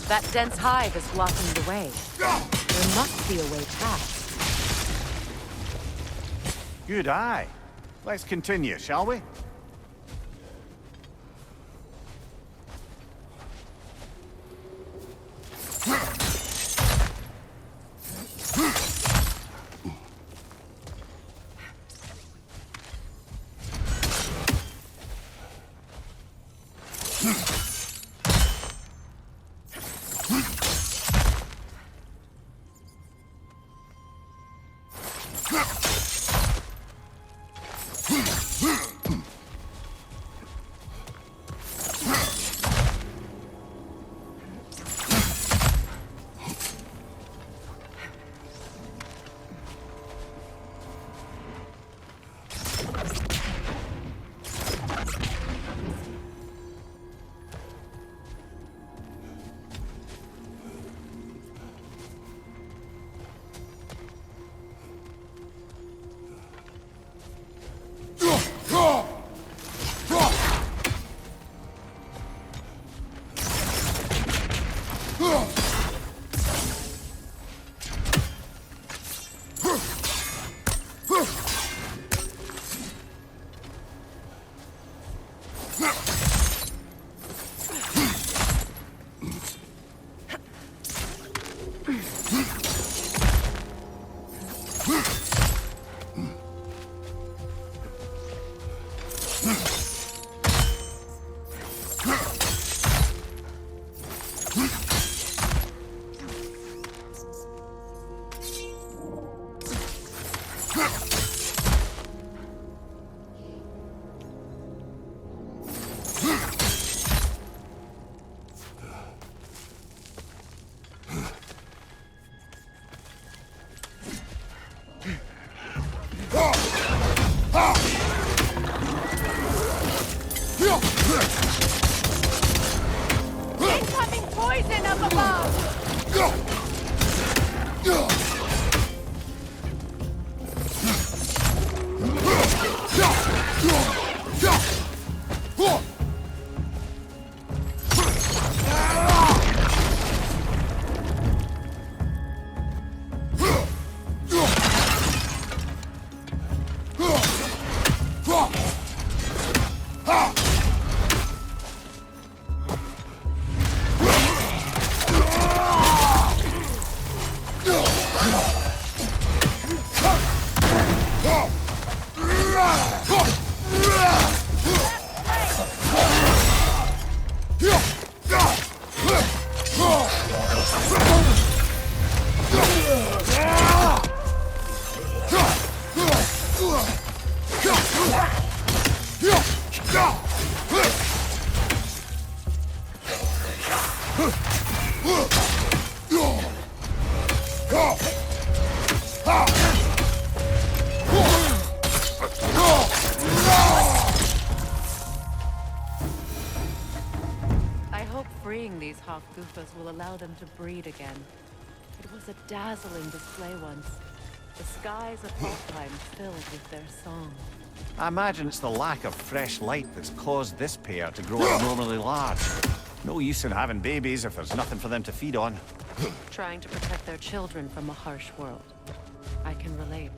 That dense hive is blocking the way. There must be a way past. Good eye. Let's continue, shall we? Incoming poison up above! I hope freeing these half-goofers will allow them to breed again. It was a dazzling display once. The skies of Alfheim filled with their song. I imagine it's the lack of fresh light that's caused this pair to grow abnormally large. No use in having babies if there's nothing for them to feed on. Trying to protect their children from a harsh world. I can relate.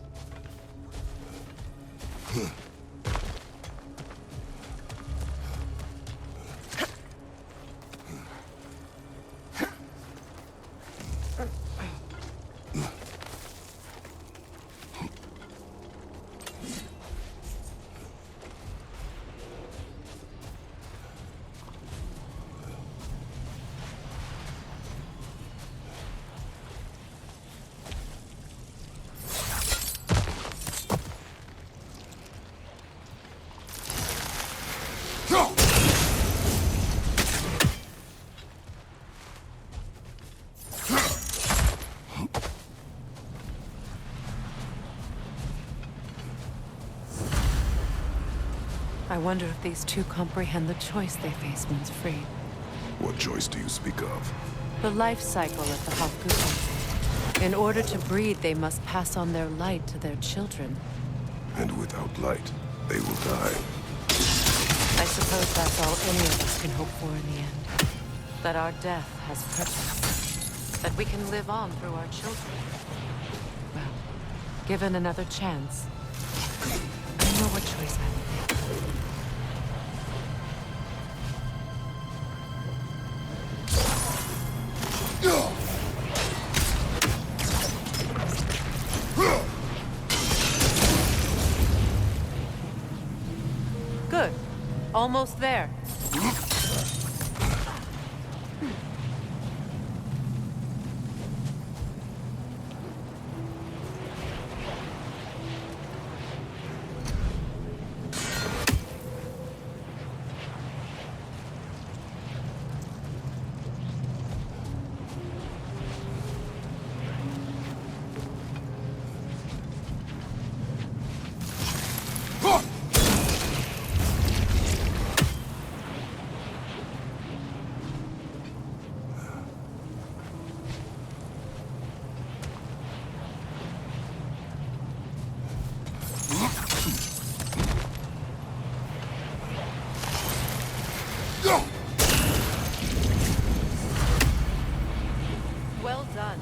I wonder if these two comprehend the choice they face once freed. What choice do you speak of? The life cycle of the Hofgusen. In order to breed, they must pass on their light to their children. And without light, they will die. I suppose that's all any of us can hope for in the end. That our death has purpose. That we can live on through our children. Well, given another chance, I know what choice I would make. Good. Almost there. Well done.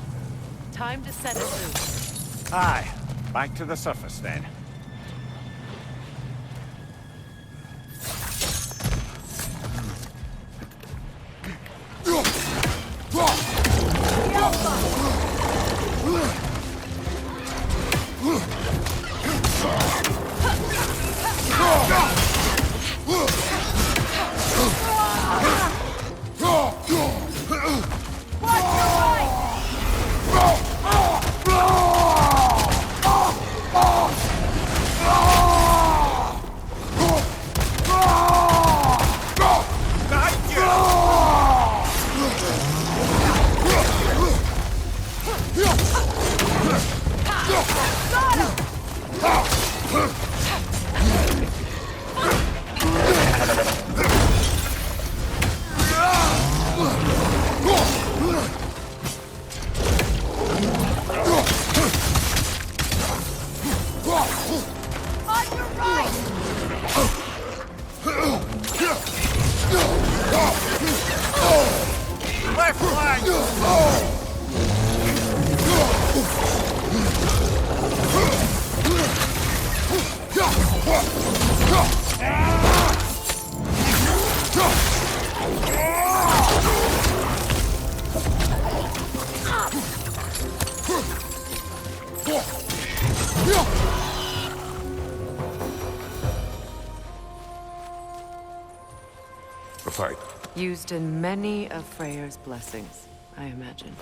Time to set it loose. Aye, back to the surface then. Left flank! A fight. Used in many of Freyr's blessings, I imagine.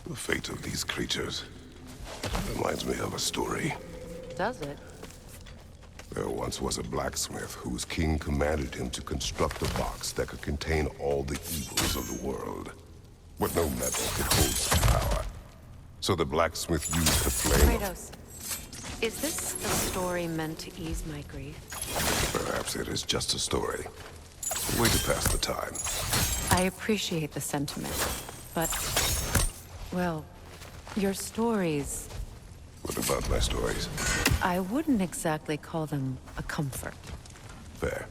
The fate of these creatures reminds me of a story. Does it? There once was a blacksmith whose king commanded him to construct a box that could contain all the evils of the world. But no metal could hold such power. So the blacksmith used the flame Kratos, is this a story meant to ease my grief? Perhaps it is just a story. A way to pass the time. I appreciate the sentiment, but... well, your stories... What about my stories? I wouldn't exactly call them a comfort. Fair.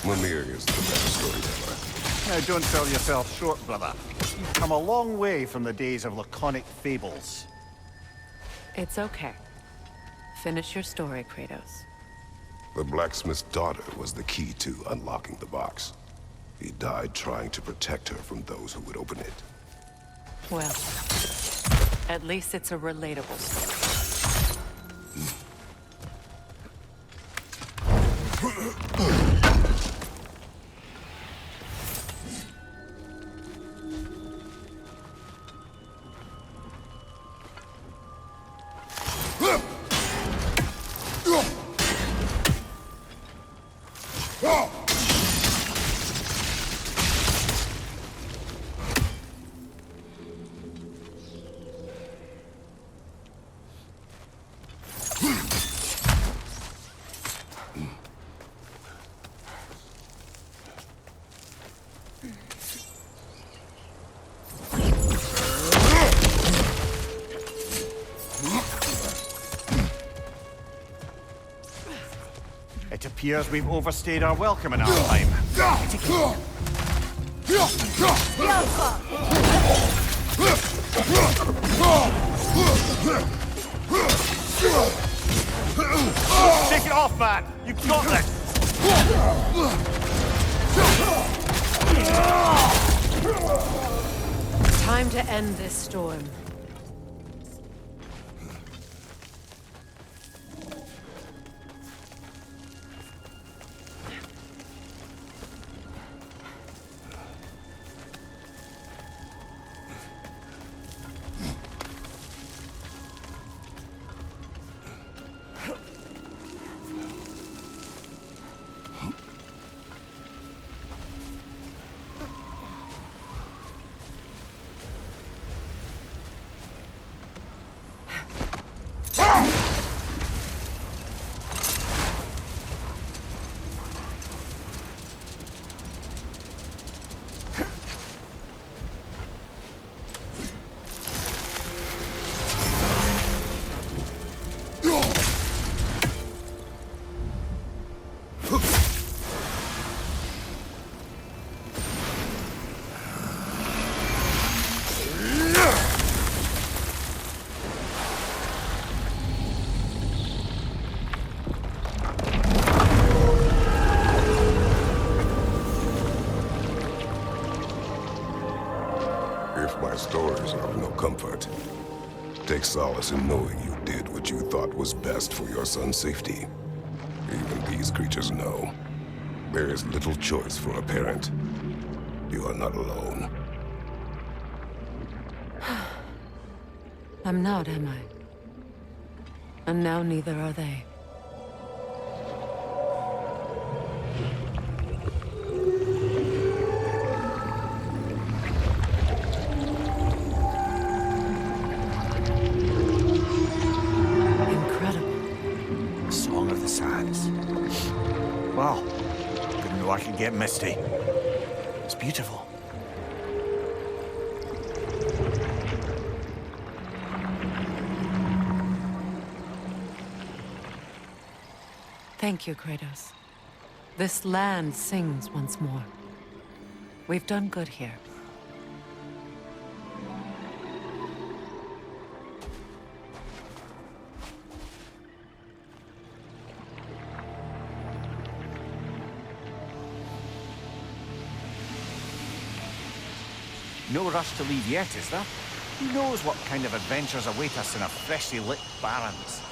Mimir is the better storyteller. Now, don't sell yourself short, brother. You've come a long way from the days of laconic fables. It's okay. Finish your story, Kratos. The blacksmith's daughter was the key to unlocking the box. He died trying to protect her from those who would open it. Well, at least it's a relatable story. It appears we've overstayed our welcome in our time. Take it off, man! You've got this! Time to end this storm. If my stories are of no comfort, take solace in knowing you did what you thought was best for your son's safety. Even these creatures know. There is little choice for a parent. You are not alone. I'm not, am I? And now neither are they. Incredible. Song of the Sands. Wow. Didn't know I could get misty. It's beautiful. Thank you, Kratos. This land sings once more. We've done good here. No rush to leave yet, is there? Who knows what kind of adventures await us in our freshly lit barrens?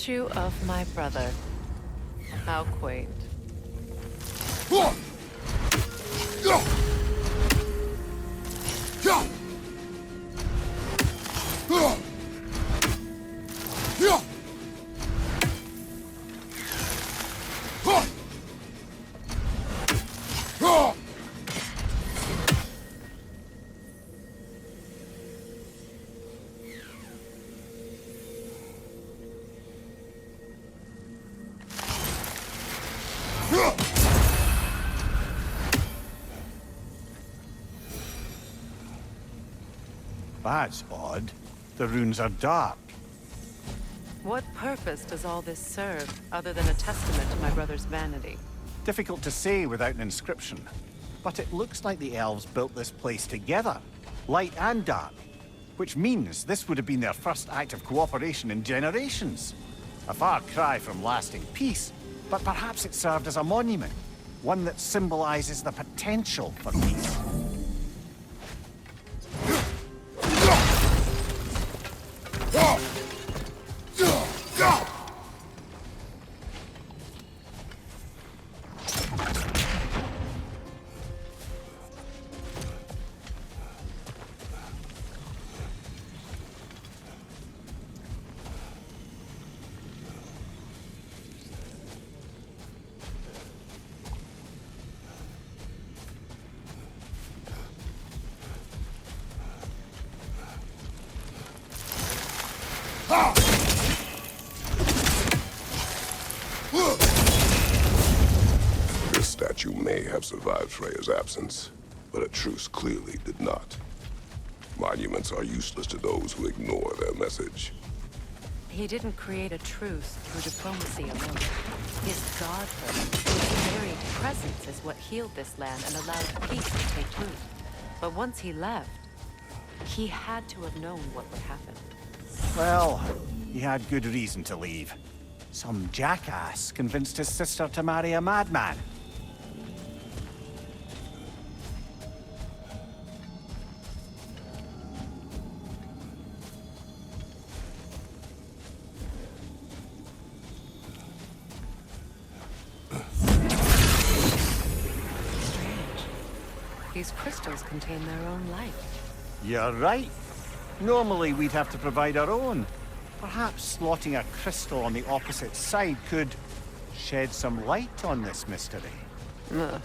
statue of my brother. How quaint. That's odd. The runes are dark. What purpose does all this serve, other than a testament to my brother's vanity? Difficult to say without an inscription. But it looks like the elves built this place together, light and dark. Which means this would have been their first act of cooperation in generations. A far cry from lasting peace, but perhaps it served as a monument. One that symbolizes the potential for peace. This statue may have survived Freya's absence, but a truce clearly did not. Monuments are useless to those who ignore their message. He didn't create a truce through diplomacy alone. His godhood, his very presence is what healed this land and allowed peace to take root. But once he left, he had to have known what would happen. Well, he had good reason to leave. Some jackass convinced his sister to marry a madman. These crystals contain their own light. You're right. Normally we'd have to provide our own. Perhaps slotting a crystal on the opposite side could shed some light on this mystery. Ugh.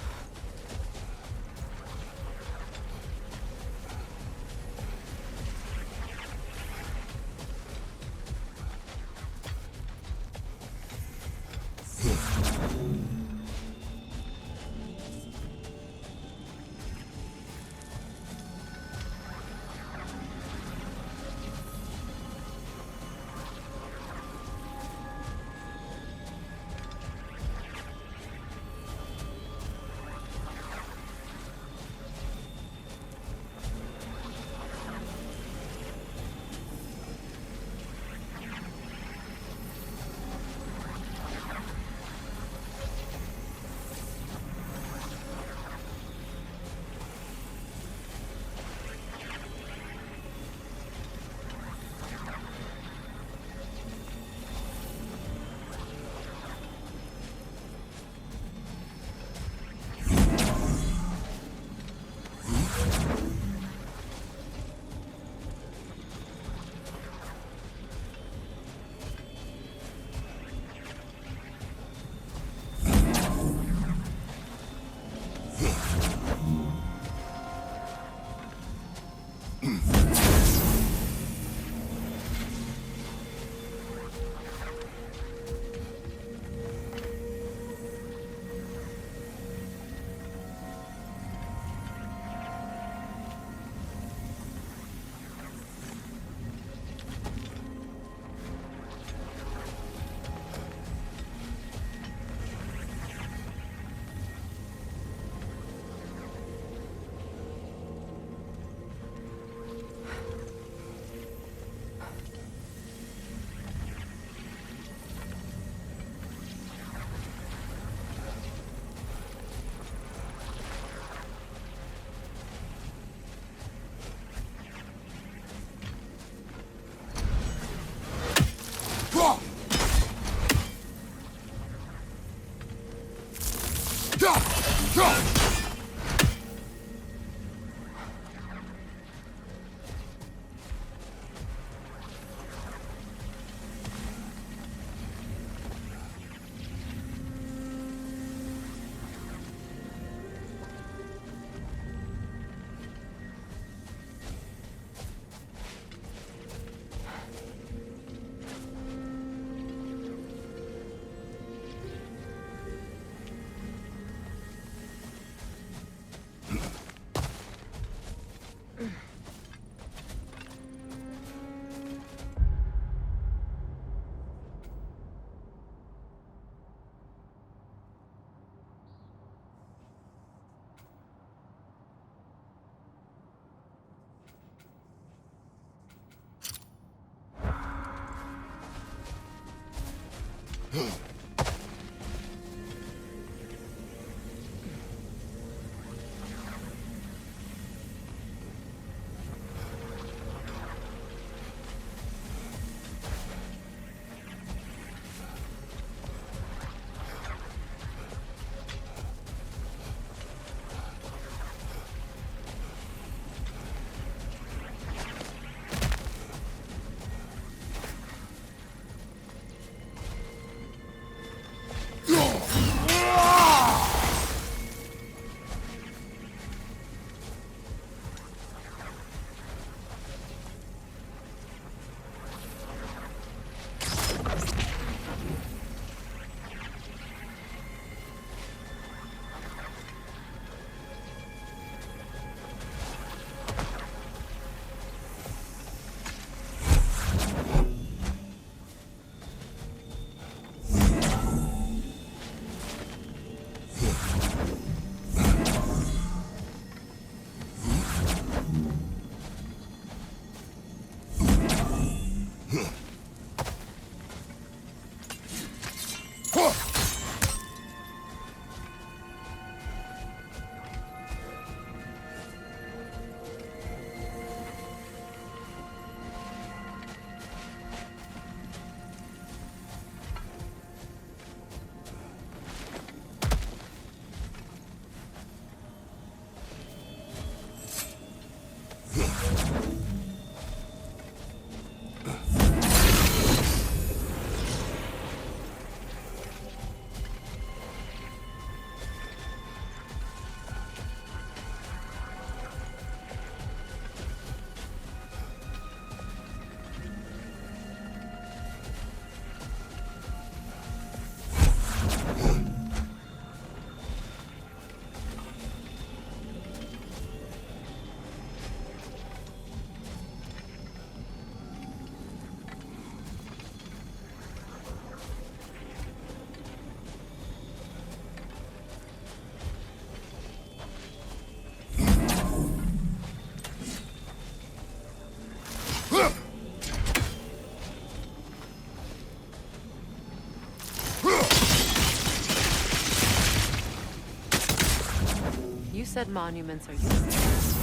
You said monuments are useless.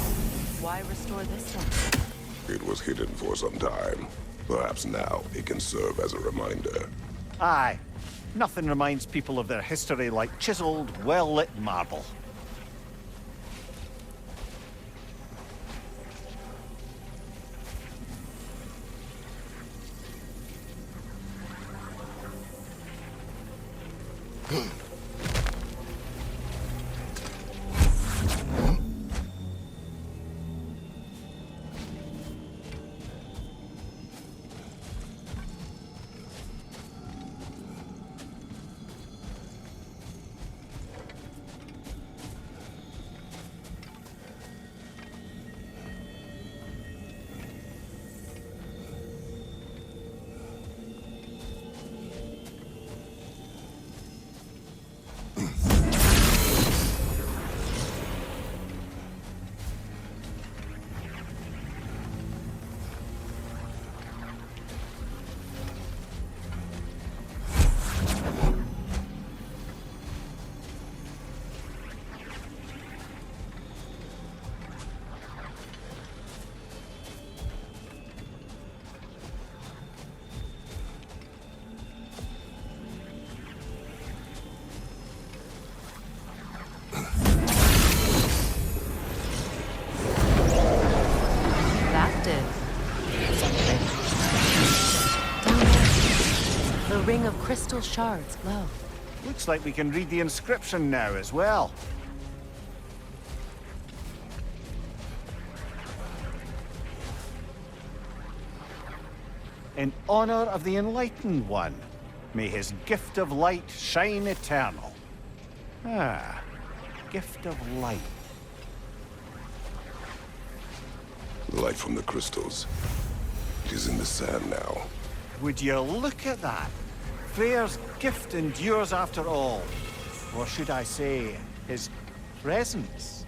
Why restore this one? It was hidden for some time. Perhaps now it can serve as a reminder. Aye. Nothing reminds people of their history like chiseled, well-lit marble. crystal shards glow. Looks like we can read the inscription now as well. In honor of the Enlightened One, may his gift of light shine eternal. Ah, gift of light. The light from the crystals. It is in the sand now. Would you look at that? Freyr's gift endures after all. Or should I say, his presence?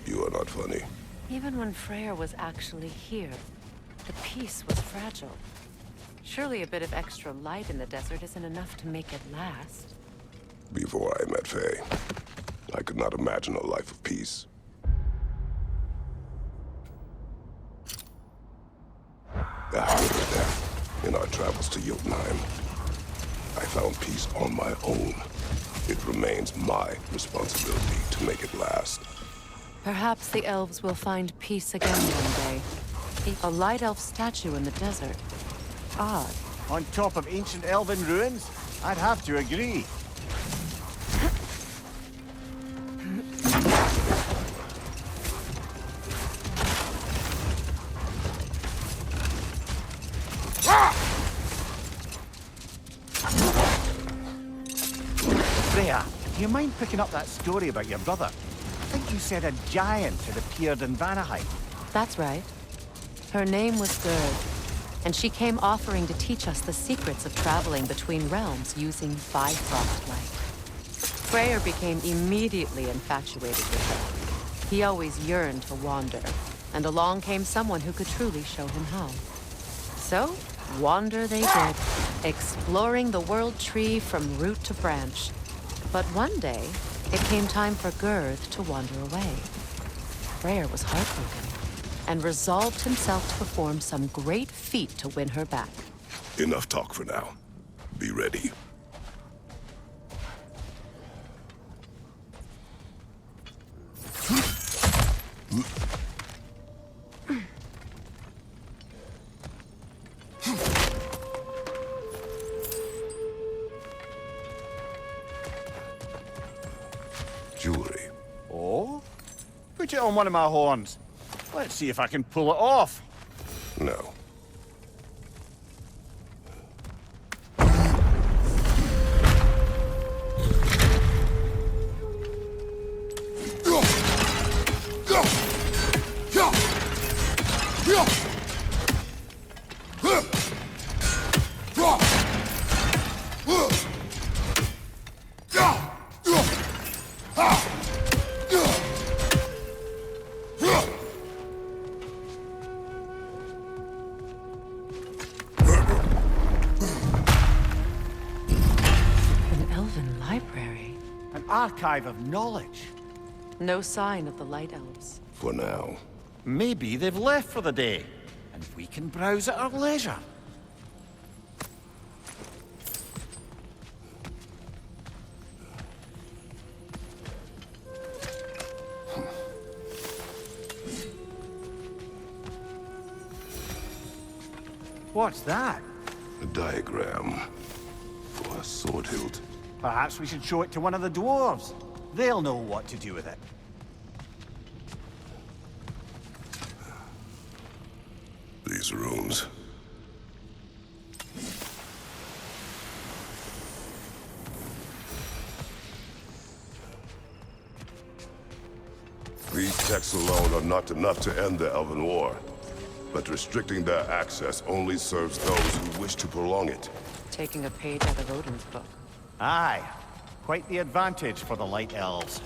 You are not funny. Even when Freyr was actually here, the peace was fragile. Surely a bit of extra light in the desert isn't enough to make it last. Before I met Faye, I could not imagine a life of peace. After the death, in our travels to Jotunheim, I found peace on my own. It remains my responsibility to make it last. Perhaps the elves will find peace again one day. A light elf statue in the desert. Odd. On top of ancient elven ruins? I'd have to agree. Freya, do you mind picking up that story about your brother? I think you said a giant had appeared in Vanaheim. That's right. Her name was Gerd, and she came offering to teach us the secrets of traveling between realms using Bifrost light. Freyr became immediately infatuated with her. He always yearned to wander, and along came someone who could truly show him how. So, wander they did, exploring the world tree from root to branch. But one day, it came time for Gerd to wander away. Freyr was heartbroken, and resolved himself to perform some great feat to win her back. Enough talk for now. Be ready. Jewelry. Oh? Put it on one of my horns. Let's see if I can pull it off. No. Archive of knowledge. No sign of the Light Elves. For now. Maybe they've left for the day, and we can browse at our leisure. What's that? A diagram for a sword hilt. Perhaps we should show it to one of the dwarves. They'll know what to do with it. These rooms. These texts alone are not enough to end the Elven War. But restricting their access only serves those who wish to prolong it. Taking a page out of Odin's book. Aye. Quite the advantage for the Light Elves.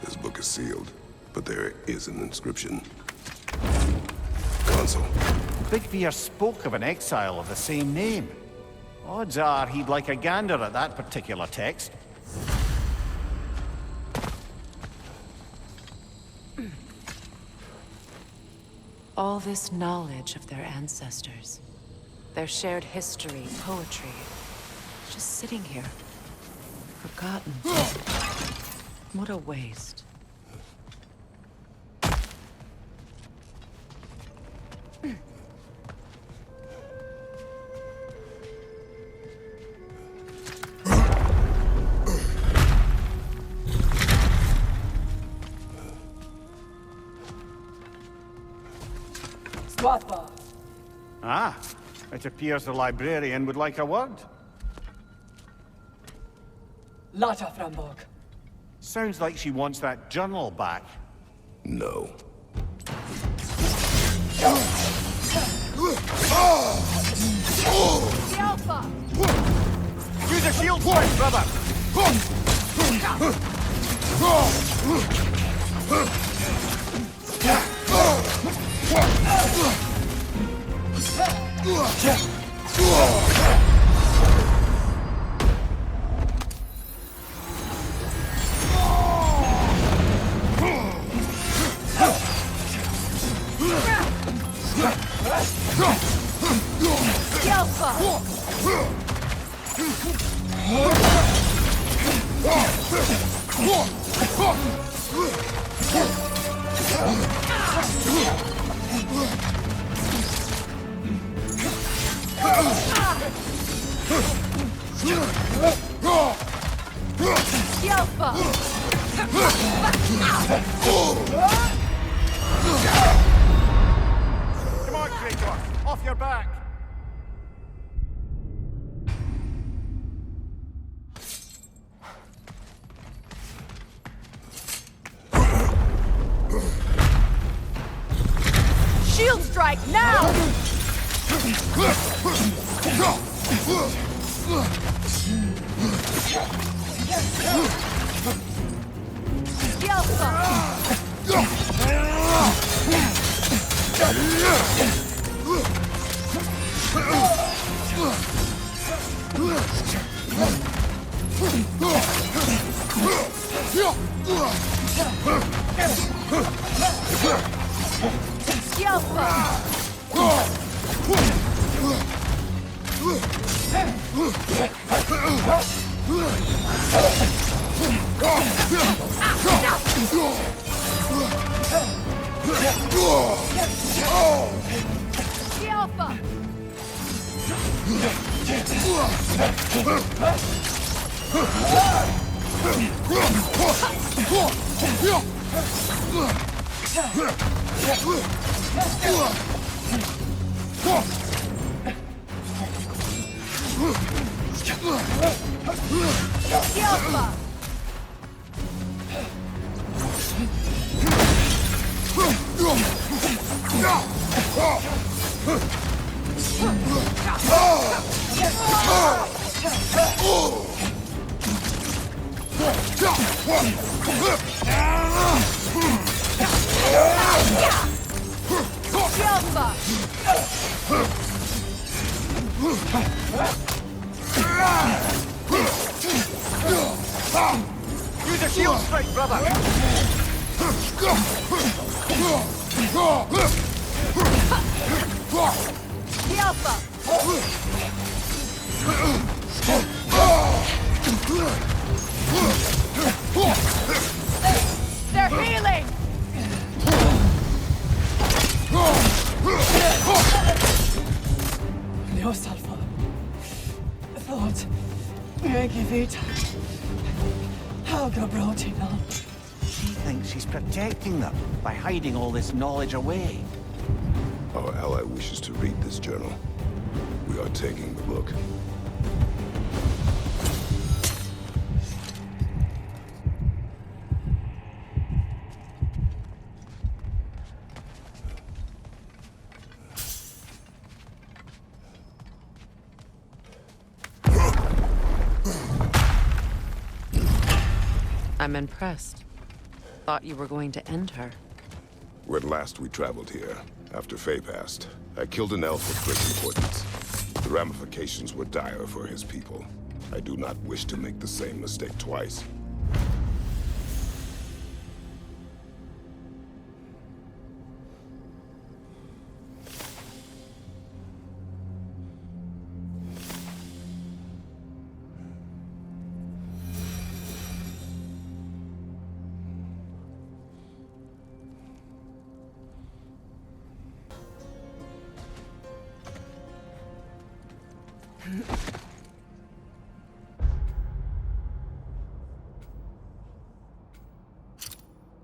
This book is sealed, but there is an inscription. Consul. Big Veer spoke of an exile of the same name. Odds are he'd like a gander at that particular text. All this knowledge of their ancestors. Their shared history, poetry, just sitting here, forgotten. What a waste. Ah, it appears the librarian would like a word. Lata Frambog. Sounds like she wants that journal back. No. Use a shield strike, brother! Come on, Kratos! Off your back! Shield strike now! Use a shield strike, brother! They're healing! No Salva. Thought. Megivita. How Gabroti now? She thinks she's protecting them by hiding all this knowledge away. Our ally wishes to read this journal. We are taking the book. I'm impressed. Thought you were going to end her. When last we traveled here, after Faye passed, I killed an elf of great importance. The ramifications were dire for his people. I do not wish to make the same mistake twice.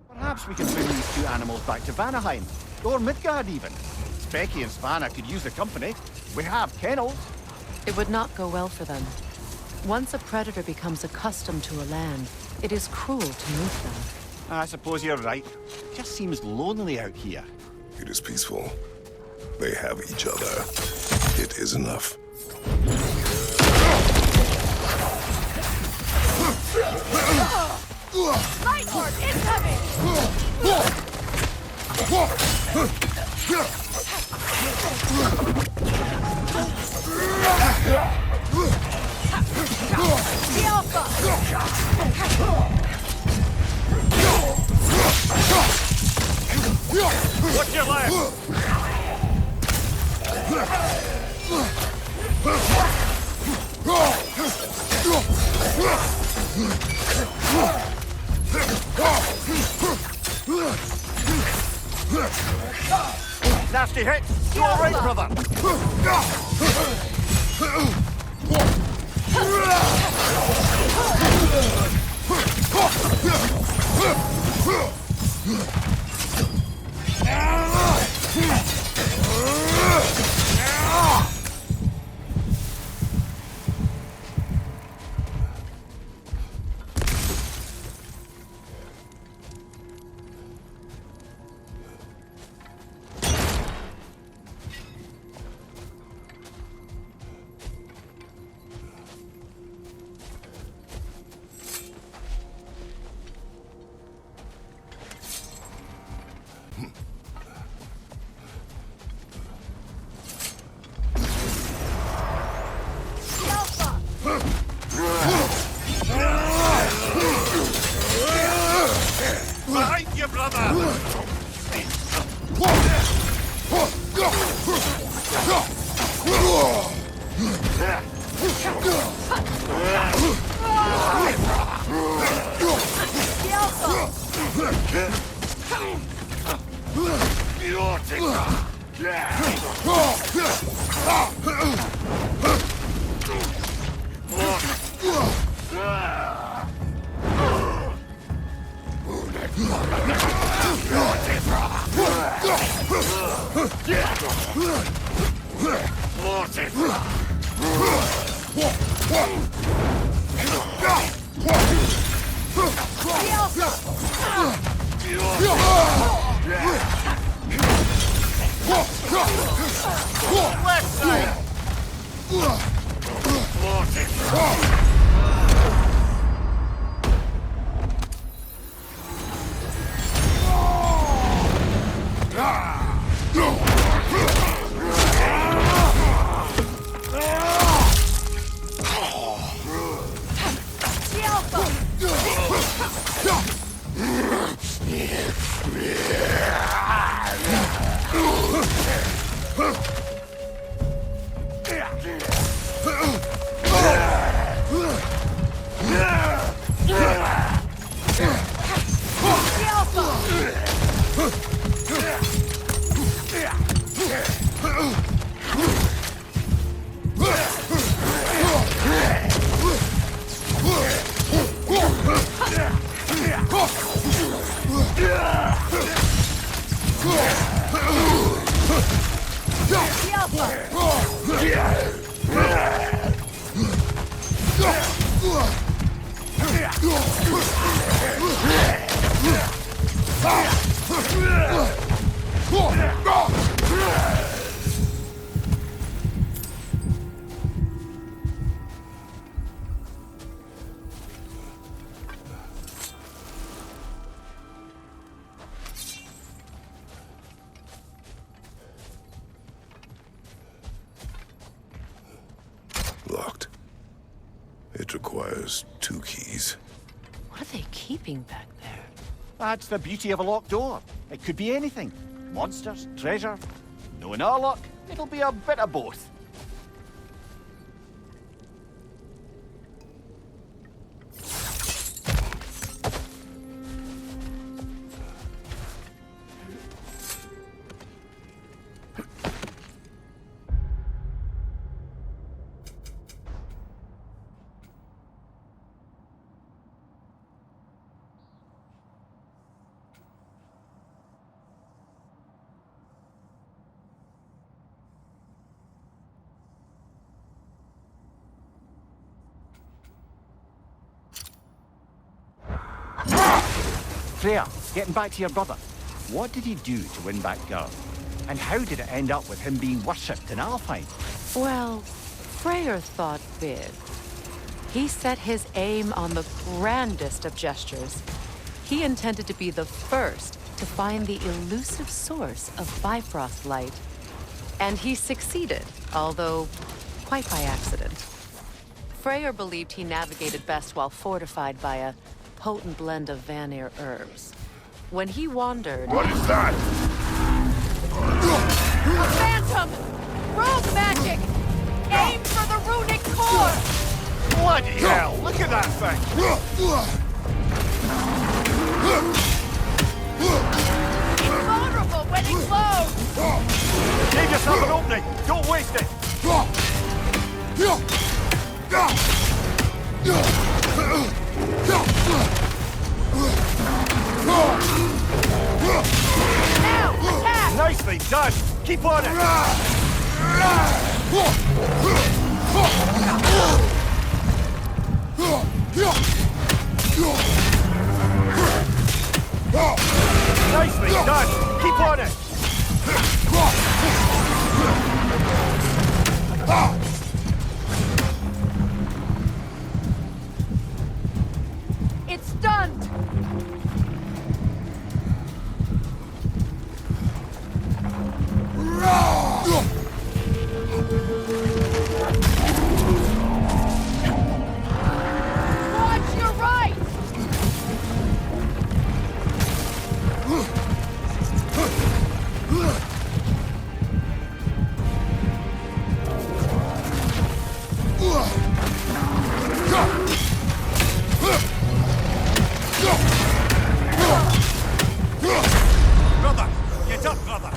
Perhaps we can bring these two animals back to Vanaheim, or Midgard even. Specky and Svanna could use the company. We have kennels. It would not go well for them. Once a predator becomes accustomed to a land, it is cruel to move them. I suppose you're right. It just seems lonely out here. It is peaceful. They have each other. It is enough. Light Horse incoming! The Alpha! What's your left? Nasty hit! You all right, brother? Behind you, brother! Locked. It requires 2 keys. What are they keeping back there? That's the beauty of a locked door. It could be anything. Monsters, treasure. Knowing our luck, it'll be a bit of both. Freya, getting back to your brother. What did he do to win back Gerd? And how did it end up with him being worshipped in Alfheim? Well, Freyr thought big. He set his aim on the grandest of gestures. He intended to be the first to find the elusive source of Bifrost light. And he succeeded, although quite by accident. Freyr believed he navigated best while fortified by a potent blend of Vanir herbs. When he wandered... What is that? A phantom! Rogue magic! Aim for the runic core! Bloody hell, look at that thing! Invulnerable when it glows! Give yourself an opening! Don't waste it! Now, attack! Nicely done! Keep on it! Nicely done! Keep on it! It's stunned! Watch your right! Brother! Get up, brother!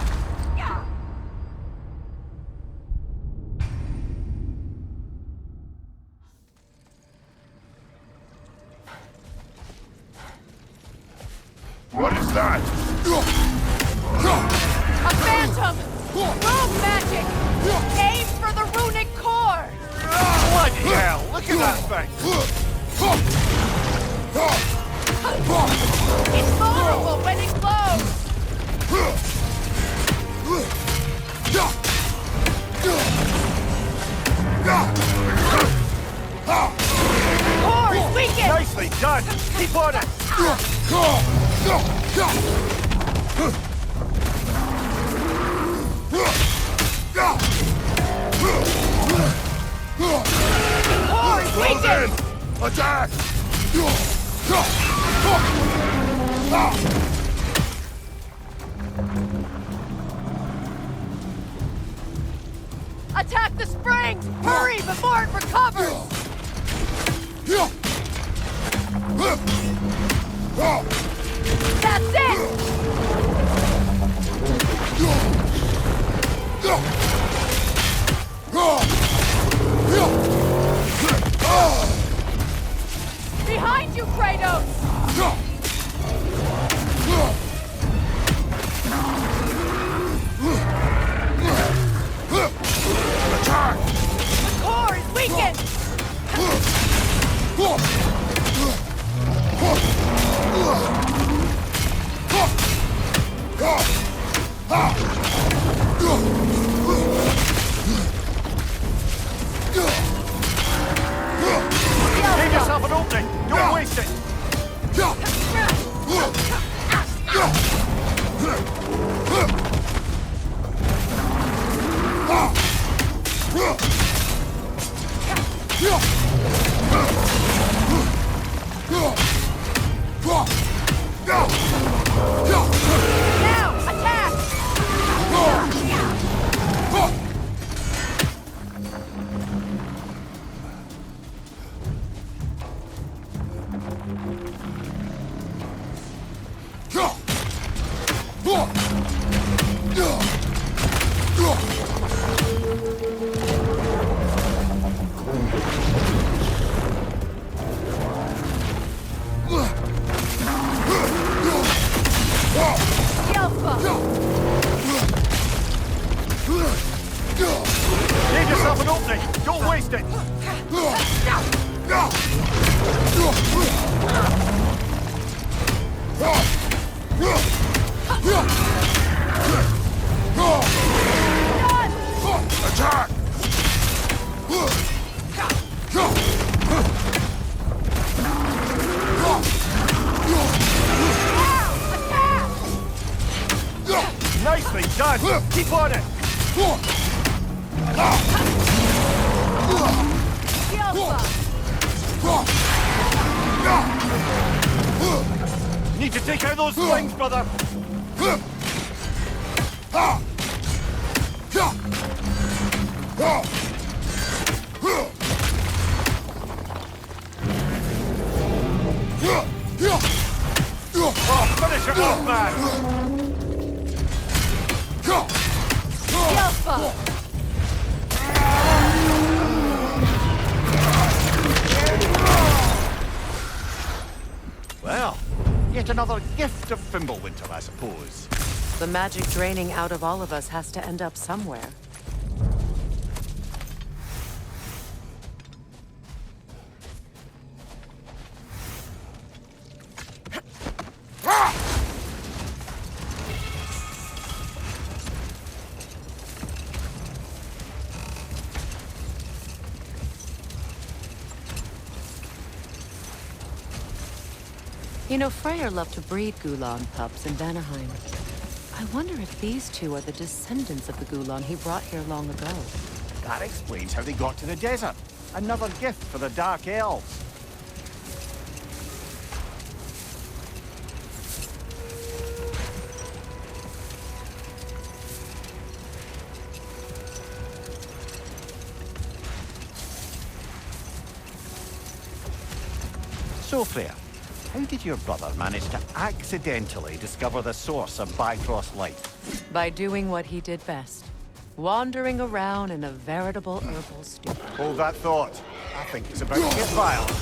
What is that? A phantom! Rogue magic! Aim for the runic core! Bloody hell, look at that thing! It's vulnerable when it glows! Core is weakened! Nicely done! Keep on it! Core is weakened! Attack! Attack the springs! Hurry before it recovers! That's it! Behind you, Kratos! Attack! The core is weakened! Give yourself an opening! Don't waste it! Now, attack! Give yourself an opening! Don't waste it! No! done! Keep on it! Need to take out those flames, brother! Oh, finish it off, man! Well, yet another gift of Fimbulwinter, I suppose. The magic draining out of all of us has to end up somewhere. You know, Freyr loved to breed Gulan pups in Vanaheim. I wonder if these two are the descendants of the Gulan he brought here long ago. That explains how they got to the desert. Another gift for the Dark Elves. So, Freya, how did your brother manage to accidentally discover the source of Bifrost light? By doing what he did best. Wandering around in a veritable herbal stupor. Hold that thought. I think it's about to get violent.